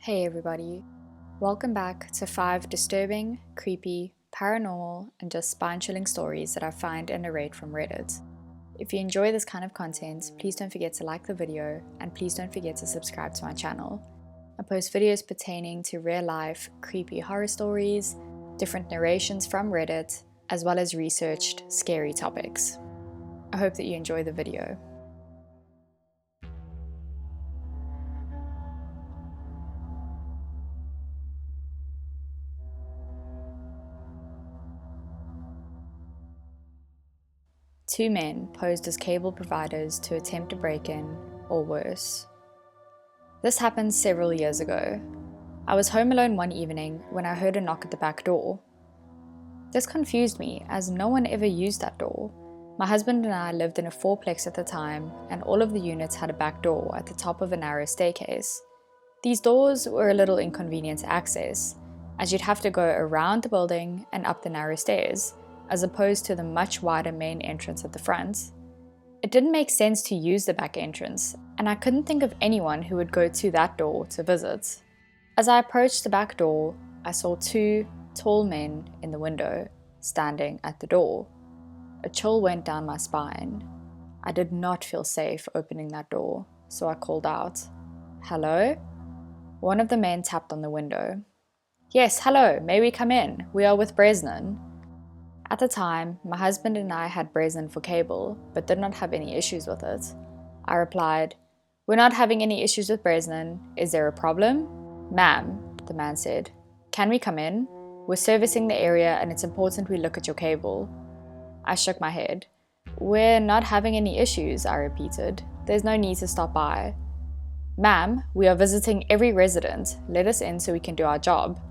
Hey everybody, welcome back to 5 disturbing, creepy, paranormal, and just spine-chilling stories that I find and narrate from Reddit. If you enjoy this kind of content, please don't forget to like the video and please don't forget to subscribe to my channel. I post videos pertaining to real-life, creepy horror stories, different narrations from Reddit, as well as researched, scary topics. I hope that you enjoy the video. Two men posed as cable providers to attempt a break-in, or worse. This happened several years ago. I was home alone one evening when I heard a knock at the back door. This confused me as no one ever used that door. My husband and I lived in a fourplex at the time and all of the units had a back door at the top of a narrow staircase. These doors were a little inconvenient to access, as you'd have to go around the building and up the narrow stairs, as opposed to the much wider main entrance at the front. It didn't make sense to use the back entrance, and I couldn't think of anyone who would go to that door to visit. As I approached the back door, I saw two tall men in the window, standing at the door. A chill went down my spine. I did not feel safe opening that door, so I called out, "Hello?" One of the men tapped on the window. "Yes, hello, may we come in? We are with Bresnan." At the time, my husband and I had Bresnan for cable, but did not have any issues with it. I replied, "We're not having any issues with Bresnan. Is there a problem?" "Ma'am," the man said, "can we come in? We're servicing the area and it's important we look at your cable." I shook my head. "We're not having any issues," I repeated. "There's no need to stop by." "Ma'am, we are visiting every resident. Let us in so we can do our job."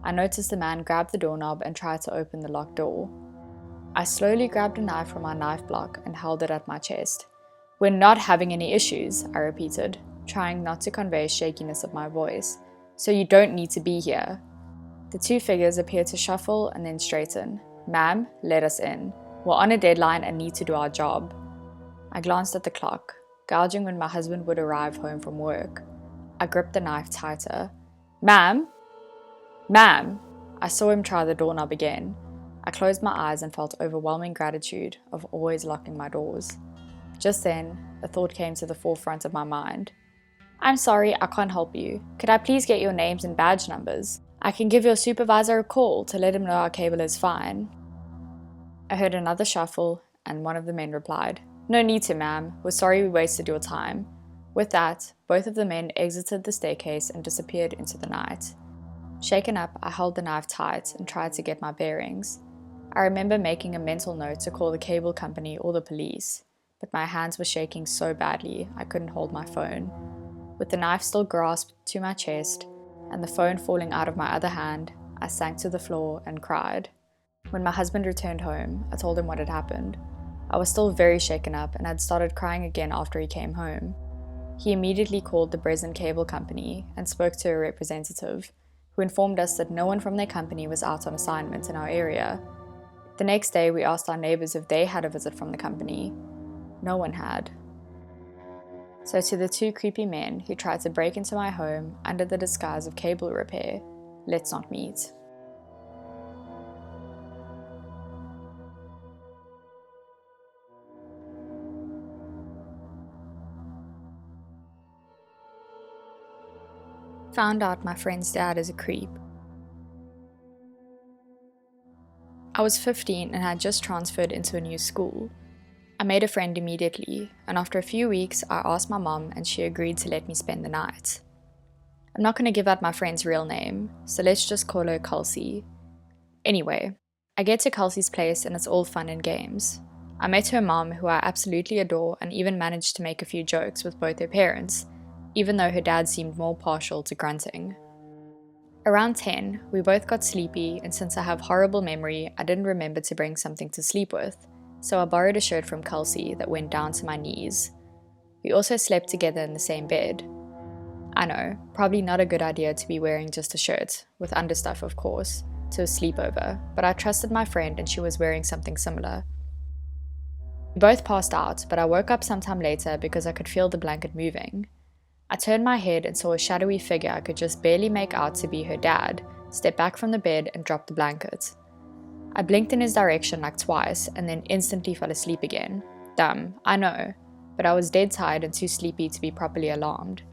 I noticed the man grabbed the doorknob and tried to open the locked door. I slowly grabbed a knife from my knife block and held it at my chest. "We're not having any issues," I repeated, trying not to convey shakiness of my voice. "So you don't need to be here." The two figures appeared to shuffle and then straighten. "Ma'am, let us in. We're on a deadline and need to do our job." I glanced at the clock, gauging when my husband would arrive home from work. I gripped the knife tighter. "Ma'am? Ma'am!" I saw him try the doorknob again. I closed my eyes and felt overwhelming gratitude of always locking my doors. Just then, a thought came to the forefront of my mind. "I'm sorry, I can't help you. Could I please get your names and badge numbers? I can give your supervisor a call to let him know our cable is fine." I heard another shuffle, and one of the men replied, "No need to, ma'am. We're sorry we wasted your time." With that, both of the men exited the staircase and disappeared into the night. Shaken up, I held the knife tight and tried to get my bearings. I remember making a mental note to call the cable company or the police, but my hands were shaking so badly I couldn't hold my phone. With the knife still grasped to my chest and the phone falling out of my other hand, I sank to the floor and cried. When my husband returned home, I told him what had happened. I was still very shaken up and had started crying again after he came home. He immediately called the Bresnan Cable Company and spoke to a representative, who informed us that no one from their company was out on assignment in our area. The next day, we asked our neighbors if they had a visit from the company. No one had. So to the two creepy men who tried to break into my home under the disguise of cable repair, let's not meet. Found out my friend's dad is a creep. I was 15 and had just transferred into a new school. I made a friend immediately, and after a few weeks I asked my mom and she agreed to let me spend the night. I'm not going to give out my friend's real name, so let's just call her Kelsey. Anyway, I get to Kelsey's place and it's all fun and games. I met her mom, who I absolutely adore, and even managed to make a few jokes with both her parents, even though her dad seemed more partial to grunting. Around 10, we both got sleepy, and since I have horrible memory, I didn't remember to bring something to sleep with, so I borrowed a shirt from Kelsey that went down to my knees. We also slept together in the same bed. I know, probably not a good idea to be wearing just a shirt, with understuff of course, to a sleepover, but I trusted my friend and she was wearing something similar. We both passed out, but I woke up sometime later because I could feel the blanket moving. I turned my head and saw a shadowy figure I could just barely make out to be her dad step back from the bed and drop the blanket. I blinked in his direction like twice and then instantly fell asleep again. Dumb, I know, but I was dead tired and too sleepy to be properly alarmed.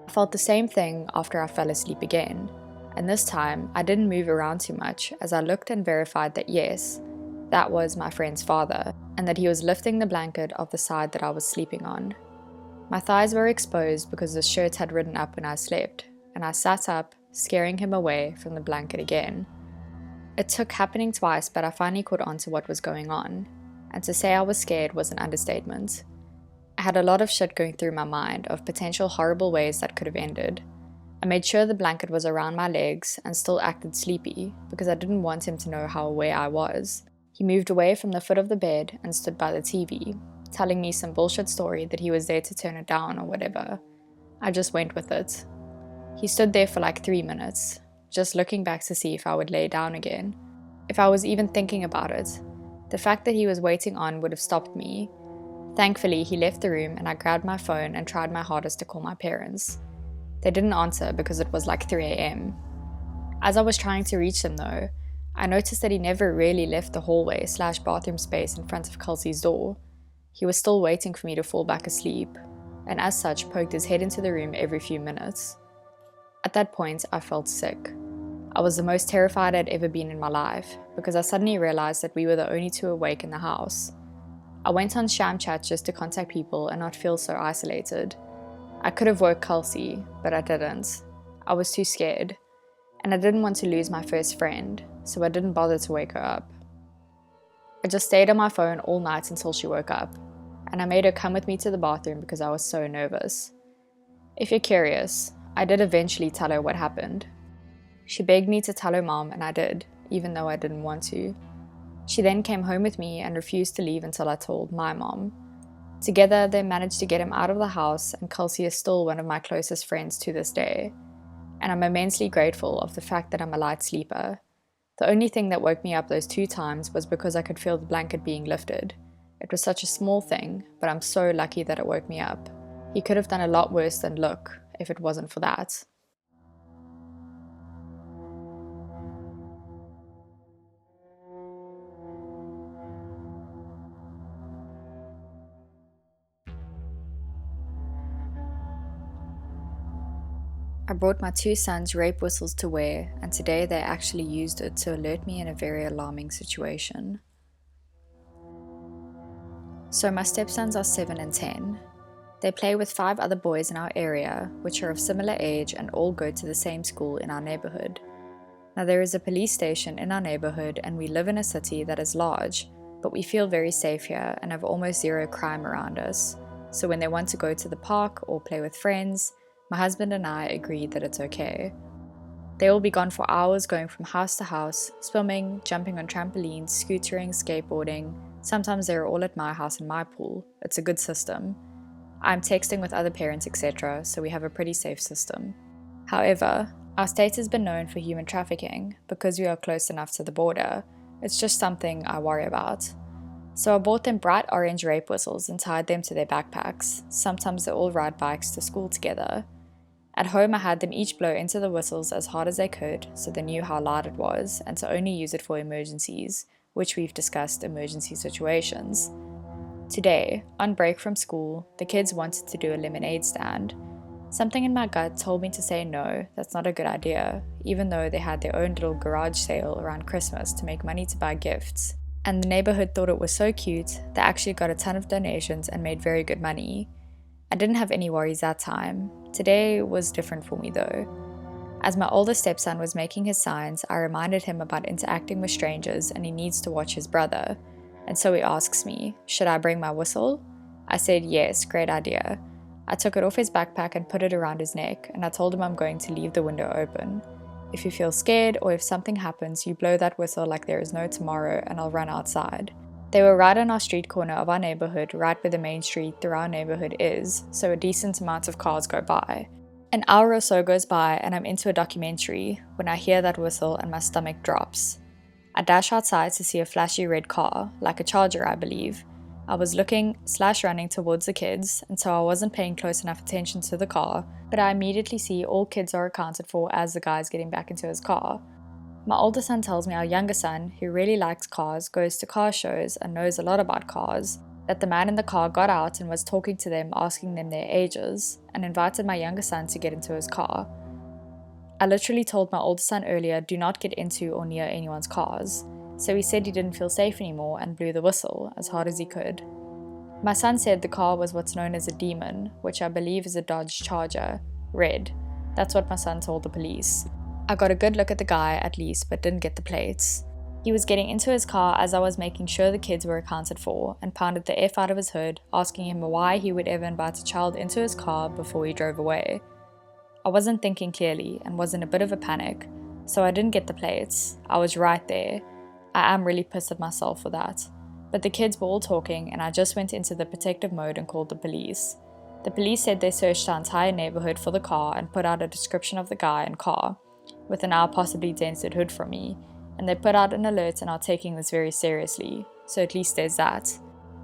I felt the same thing after I fell asleep again, and this time I didn't move around too much as I looked and verified that yes, that was my friend's father, and that he was lifting the blanket off the side that I was sleeping on. My thighs were exposed because the shirt had ridden up when I slept, and I sat up, scaring him away from the blanket again. It took happening twice, but I finally caught on to what was going on, and to say I was scared was an understatement. I had a lot of shit going through my mind of potential horrible ways that could have ended. I made sure the blanket was around my legs and still acted sleepy because I didn't want him to know how aware I was. He moved away from the foot of the bed and stood by the TV, telling me some bullshit story that he was there to turn it down or whatever. I just went with it. He stood there for like 3 minutes, just looking back to see if I would lay down again, if I was even thinking about it. The fact that he was waiting on would have stopped me. Thankfully, he left the room and I grabbed my phone and tried my hardest to call my parents. They didn't answer because it was like 3 a.m. As I was trying to reach them though, I noticed that he never really left the hallway/bathroom space in front of Kelsey's door. He was still waiting for me to fall back asleep, and as such poked his head into the room every few minutes. At that point, I felt sick. I was the most terrified I'd ever been in my life, because I suddenly realized that we were the only two awake in the house. I went on sham chat just to contact people and not feel so isolated. I could have woke Kelsey, but I didn't. I was too scared, and I didn't want to lose my first friend, so I didn't bother to wake her up. I just stayed on my phone all night until she woke up, and I made her come with me to the bathroom because I was so nervous. If you're curious, I did eventually tell her what happened. She begged me to tell her mom, and I did, even though I didn't want to. She then came home with me and refused to leave until I told my mom. Together, they managed to get him out of the house, and Kelsey is still one of my closest friends to this day. And I'm immensely grateful of the fact that I'm a light sleeper. The only thing that woke me up those 2 times was because I could feel the blanket being lifted. It was such a small thing, but I'm so lucky that it woke me up. He could have done a lot worse than look if it wasn't for that. I brought my 2 sons rape whistles to wear, and today they actually used it to alert me in a very alarming situation. So my stepsons are 7 and 10. They play with 5 other boys in our area, which are of similar age and all go to the same school in our neighborhood. Now there is a police station in our neighborhood and we live in a city that is large, but we feel very safe here and have almost zero crime around us. So when they want to go to the park or play with friends, my husband and I agree that it's okay. They will be gone for hours going from house to house, swimming, jumping on trampolines, scootering, skateboarding. Sometimes they're all at my house and my pool. It's a good system. I'm texting with other parents, etc., so we have a pretty safe system. However, our state has been known for human trafficking because we are close enough to the border. It's just something I worry about. So I bought them bright orange rape whistles and tied them to their backpacks. Sometimes they all ride bikes to school together. At home I had them each blow into the whistles as hard as they could so they knew how loud it was and to only use it for emergencies, which we've discussed emergency situations. Today, on break from school, the kids wanted to do a lemonade stand. Something in my gut told me to say no, that's not a good idea, even though they had their own little garage sale around Christmas to make money to buy gifts. And the neighborhood thought it was so cute, they actually got a ton of donations and made very good money. I didn't have any worries that time. Today was different for me though. As my older stepson was making his signs, I reminded him about interacting with strangers and he needs to watch his brother. And so he asks me, should I bring my whistle? I said yes, great idea. I took it off his backpack and put it around his neck, and I told him I'm going to leave the window open. If you feel scared or if something happens, you blow that whistle like there is no tomorrow and I'll run outside. They were right on our street corner of our neighborhood, right where the main street through our neighborhood is, so a decent amount of cars go by. An hour or so goes by and I'm into a documentary when I hear that whistle and my stomach drops. I dash outside to see a flashy red car, like a Charger I believe. I was looking/running towards the kids, and so I wasn't paying close enough attention to the car, but I immediately see all kids are accounted for as the guy's getting back into his car. My older son tells me our younger son, who really likes cars, goes to car shows and knows a lot about cars, that the man in the car got out and was talking to them, asking them their ages, and invited my younger son to get into his car. I literally told my older son earlier, do not get into or near anyone's cars, so he said he didn't feel safe anymore and blew the whistle as hard as he could. My son said the car was what's known as a demon, which I believe is a Dodge Charger, red. That's what my son told the police. I got a good look at the guy at least, but didn't get the plates. He was getting into his car as I was making sure the kids were accounted for, and pounded the F out of his hood, asking him why he would ever invite a child into his car before he drove away. I wasn't thinking clearly and was in a bit of a panic, so I didn't get the plates. I was right there. I am really pissed at myself for that. But the kids were all talking, and I just went into the protective mode and called the police. The police said they searched our entire neighborhood for the car and put out a description of the guy and car, with a now possibly dented hood from me, and they put out an alert and are taking this very seriously, so at least there's that.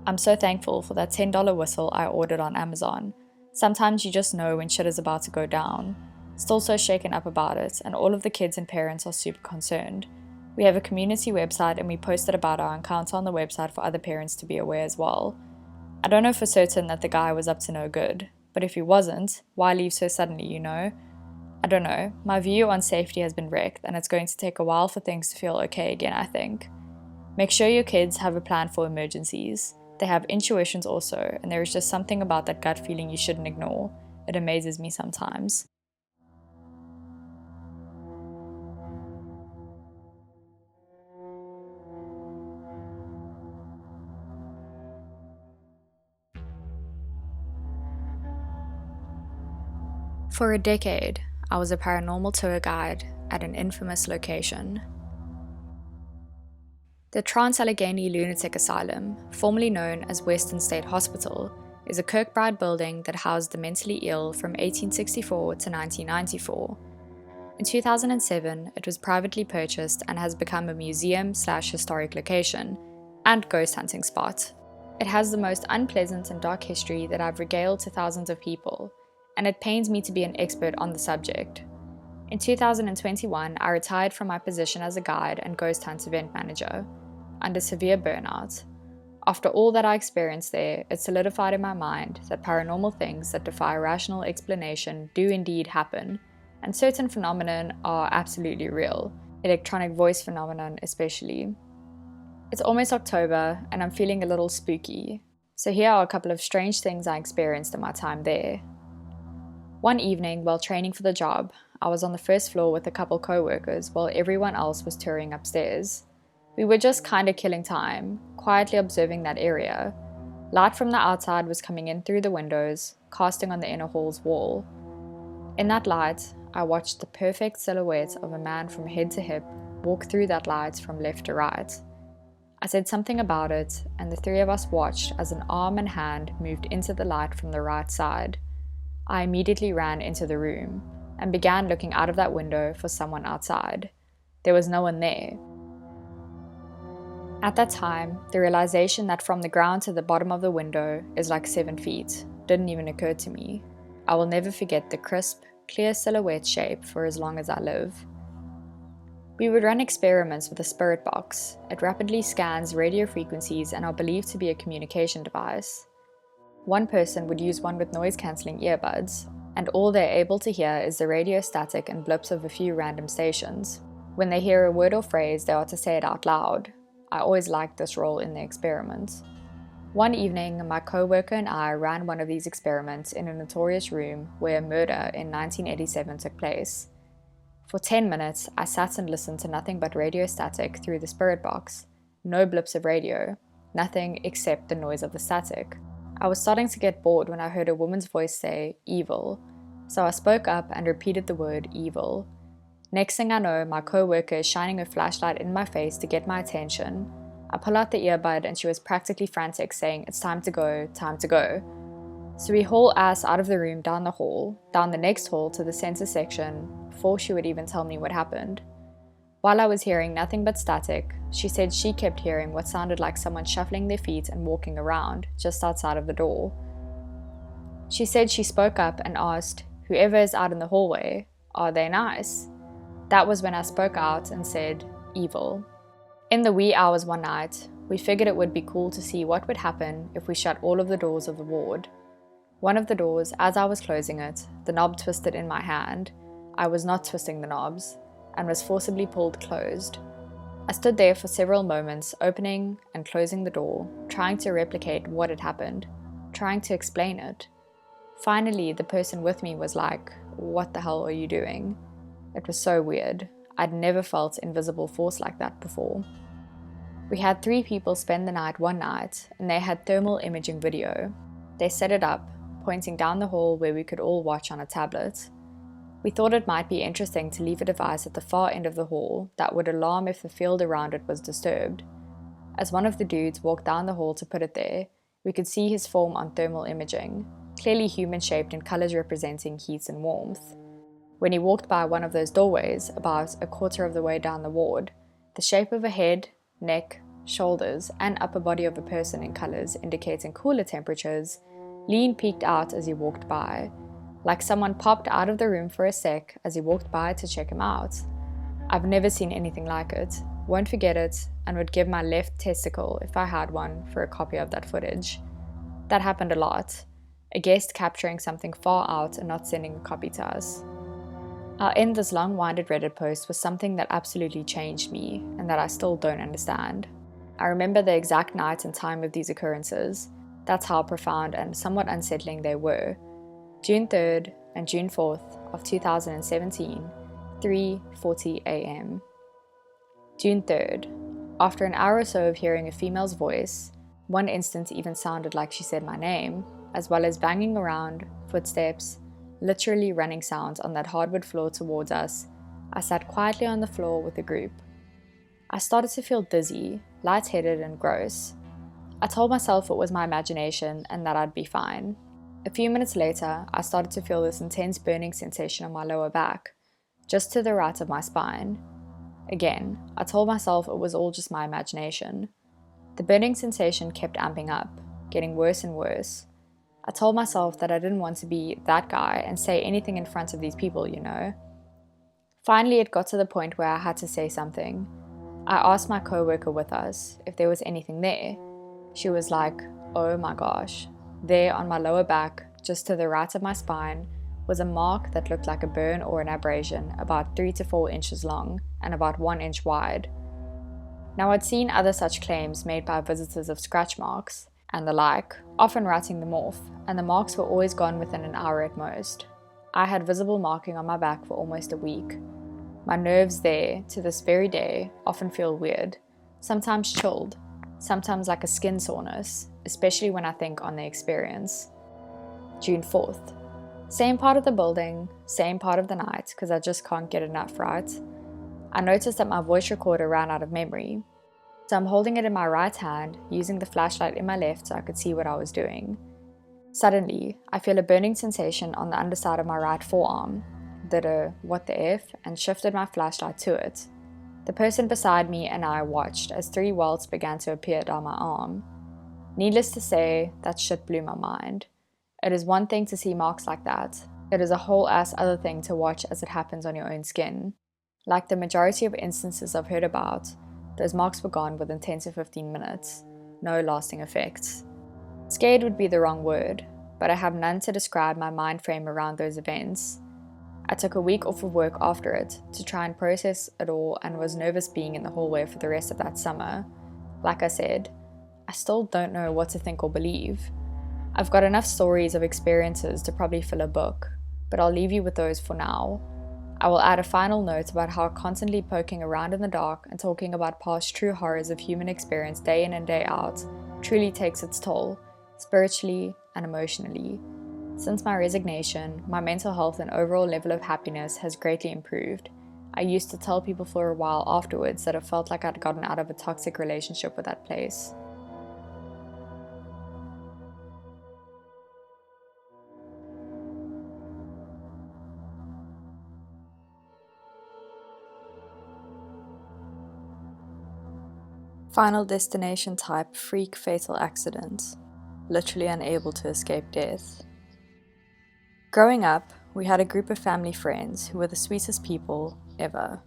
I'm so thankful for that $10 whistle I ordered on Amazon. Sometimes you just know when shit is about to go down. Still so shaken up about it, and all of the kids and parents are super concerned. We have a community website and we posted about our encounter on the website for other parents to be aware as well. I don't know for certain that the guy was up to no good, but if he wasn't, why leave so suddenly, you know? I don't know, my view on safety has been wrecked and it's going to take a while for things to feel okay again, I think. Make sure your kids have a plan for emergencies. They have intuitions also, and there is just something about that gut feeling you shouldn't ignore. It amazes me sometimes. For a decade, I was a paranormal tour guide at an infamous location. The Trans-Allegheny Lunatic Asylum, formerly known as Western State Hospital, is a Kirkbride building that housed the mentally ill from 1864 to 1994. In 2007, it was privately purchased and has become a museum/historic location and ghost hunting spot. It has the most unpleasant and dark history that I've regaled to thousands of people, and it pains me to be an expert on the subject. In 2021, I retired from my position as a guide and ghost hunt event manager, under severe burnout. After all that I experienced there, it solidified in my mind that paranormal things that defy rational explanation do indeed happen, and certain phenomena are absolutely real, electronic voice phenomenon especially. It's almost October, and I'm feeling a little spooky, so here are a couple of strange things I experienced in my time there. One evening, while training for the job, I was on the first floor with a couple co-workers while everyone else was touring upstairs. We were just kinda killing time, quietly observing that area. Light from the outside was coming in through the windows, casting on the inner hall's wall. In that light, I watched the perfect silhouette of a man from head to hip walk through that light from left to right. I said something about it, and the three of us watched as an arm and hand moved into the light from the right side. I immediately ran into the room and began looking out of that window for someone outside. There was no one there. At that time, the realization that from the ground to the bottom of the window is like 7 feet didn't even occur to me. I will never forget the crisp, clear silhouette shape for as long as I live. We would run experiments with a spirit box. It rapidly scans radio frequencies and are believed to be a communication device. One person would use one with noise-cancelling earbuds, and all they're able to hear is the radio static and blips of a few random stations. When they hear a word or phrase, they are to say it out loud. I always liked this role in the experiments. One evening, my co-worker and I ran one of these experiments in a notorious room where a murder in 1987 took place. For 10 minutes, I sat and listened to nothing but radio static through the spirit box. No blips of radio, nothing except the noise of the static. I was starting to get bored when I heard a woman's voice say, "evil," so I spoke up and repeated the word evil. Next thing I know, my co-worker is shining a flashlight in my face to get my attention. I pull out the earbud and she was practically frantic, saying, "It's time to go, time to go." So we haul ass out of the room, down the hall, down the next hall to the censor section, before she would even tell me what happened. While I was hearing nothing but static, she said she kept hearing what sounded like someone shuffling their feet and walking around just outside of the door. She said she spoke up and asked, "Whoever is out in the hallway, are they nice?" That was when I spoke out and said, "Evil." In the wee hours one night, we figured it would be cool to see what would happen if we shut all of the doors of the ward. One of the doors, as I was closing it, the knob twisted in my hand. I was not twisting the knobs, and was forcibly pulled closed. I stood there for several moments, opening and closing the door, trying to replicate what had happened, trying to explain it. Finally, the person with me was like, "What the hell are you doing?" It was so weird. I'd never felt invisible force like that before. We had 3 people spend the night one night, and they had thermal imaging video. They set it up, pointing down the hall where we could all watch on a tablet. We thought it might be interesting to leave a device at the far end of the hall that would alarm if the field around it was disturbed. As one of the dudes walked down the hall to put it there, we could see his form on thermal imaging, clearly human-shaped in colors representing heat and warmth. When he walked by one of those doorways, about a quarter of the way down the ward, the shape of a head, neck, shoulders, and upper body of a person in colors indicating cooler temperatures, lean peeked out as he walked by, like someone popped out of the room for a sec as he walked by to check him out. I've never seen anything like it, won't forget it, and would give my left testicle, if I had one, for a copy of that footage. That happened a lot, a guest capturing something far out and not sending a copy to us. I'll end this long-winded Reddit post with something that absolutely changed me and that I still don't understand. I remember the exact night and time of these occurrences. That's how profound and somewhat unsettling they were. June 3rd and June 4th of 2017, 3:40 a.m. June 3rd. After an hour or so of hearing a female's voice, one instant even sounded like she said my name, as well as banging around, footsteps, literally running sounds on that hardwood floor towards us, I sat quietly on the floor with the group. I started to feel dizzy, lightheaded, and gross. I told myself it was my imagination and that I'd be fine. A few minutes later, I started to feel this intense burning sensation on my lower back, just to the right of my spine. Again, I told myself it was all just my imagination. The burning sensation kept amping up, getting worse and worse. I told myself that I didn't want to be that guy and say anything in front of these people, you know. Finally, it got to the point where I had to say something. I asked my co-worker with us if there was anything there. She was like, "Oh my gosh." There on my lower back, just to the right of my spine, was a mark that looked like a burn or an abrasion about 3 to 4 inches long and about 1 inch wide. Now, I'd seen other such claims made by visitors of scratch marks and the like, often writing them off, and the marks were always gone within an hour at most. I had visible marking on my back for almost a week. My nerves there, to this very day, often feel weird, sometimes chilled, sometimes like a skin soreness, especially when I think on the experience. June 4th. Same part of the building, same part of the night, because I just can't get enough, right? I noticed that my voice recorder ran out of memory, so I'm holding it in my right hand, using the flashlight in my left so I could see what I was doing. Suddenly, I feel a burning sensation on the underside of my right forearm, did a "what the F" and shifted my flashlight to it. The person beside me and I watched as 3 welts began to appear down my arm. Needless to say, that shit blew my mind. It is one thing to see marks like that. It is a whole ass other thing to watch as it happens on your own skin. Like the majority of instances I've heard about, those marks were gone within 10 to 15 minutes. No lasting effects. Scared would be the wrong word, but I have none to describe my mind frame around those events. I took a week off of work after it to try and process it all and was nervous being in the hallway for the rest of that summer. Like I said, I still don't know what to think or believe. I've got enough stories of experiences to probably fill a book, but I'll leave you with those for now. I will add a final note about how constantly poking around in the dark and talking about past true horrors of human experience day in and day out truly takes its toll, spiritually and emotionally. Since my resignation, my mental health and overall level of happiness has greatly improved. I used to tell people for a while afterwards that it felt like I'd gotten out of a toxic relationship with that place. Final destination type freak fatal accident. Literally unable to escape death. Growing up, we had a group of family friends who were the sweetest people ever.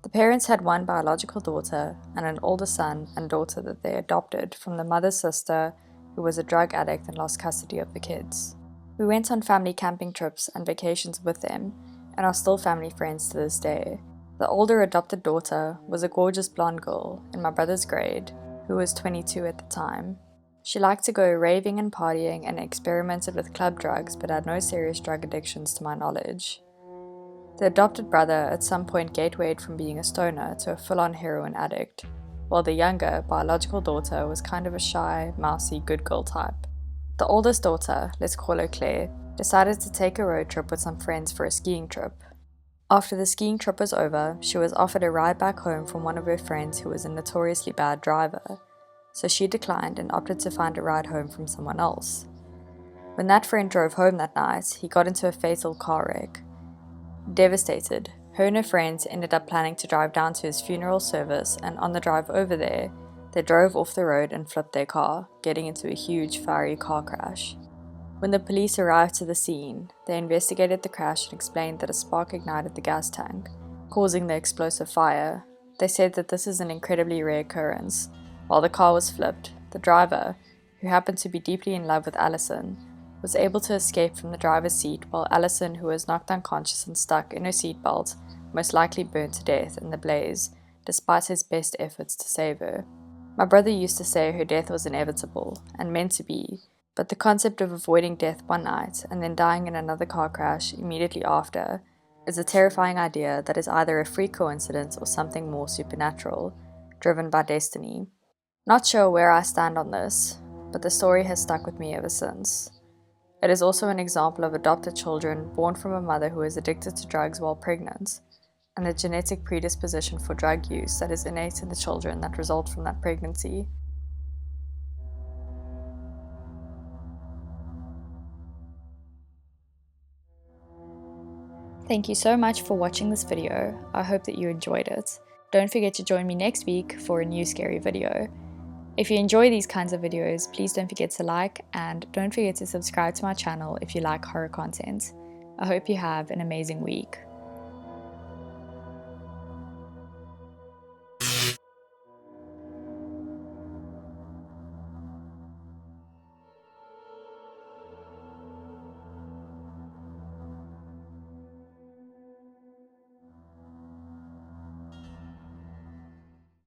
The parents had one biological daughter and an older son and daughter that they adopted from the mother's sister, who was a drug addict and lost custody of the kids. We went on family camping trips and vacations with them and are still family friends to this day. The older adopted daughter was a gorgeous blonde girl in my brother's grade, who was 22 at the time. She liked to go raving and partying and experimented with club drugs but had no serious drug addictions to my knowledge. The adopted brother at some point gatewayed from being a stoner to a full-on heroin addict, while the younger, biological daughter was kind of a shy, mousy, good girl type. The oldest daughter, let's call her Claire, decided to take a road trip with some friends for a skiing trip. After the skiing trip was over, she was offered a ride back home from one of her friends who was a notoriously bad driver, so she declined and opted to find a ride home from someone else. When that friend drove home that night, he got into a fatal car wreck. Devastated, her and her friends ended up planning to drive down to his funeral service, and on the drive over there, they drove off the road and flipped their car, getting into a huge fiery car crash. When the police arrived to the scene, they investigated the crash and explained that a spark ignited the gas tank, causing the explosive fire. They said that this is an incredibly rare occurrence. While the car was flipped, the driver, who happened to be deeply in love with Allison, was able to escape from the driver's seat, while Allison, who was knocked unconscious and stuck in her seatbelt, most likely burned to death in the blaze, despite his best efforts to save her. My brother used to say her death was inevitable, and meant to be, but the concept of avoiding death one night and then dying in another car crash immediately after is a terrifying idea that is either a freak coincidence or something more supernatural, driven by destiny. Not sure where I stand on this, but the story has stuck with me ever since. It is also an example of adopted children born from a mother who is addicted to drugs while pregnant, and the genetic predisposition for drug use that is innate in the children that result from that pregnancy. Thank you so much for watching this video. I hope that you enjoyed it. Don't forget to join me next week for a new scary video. If you enjoy these kinds of videos, please don't forget to like, and don't forget to subscribe to my channel if you like horror content. I hope you have an amazing week.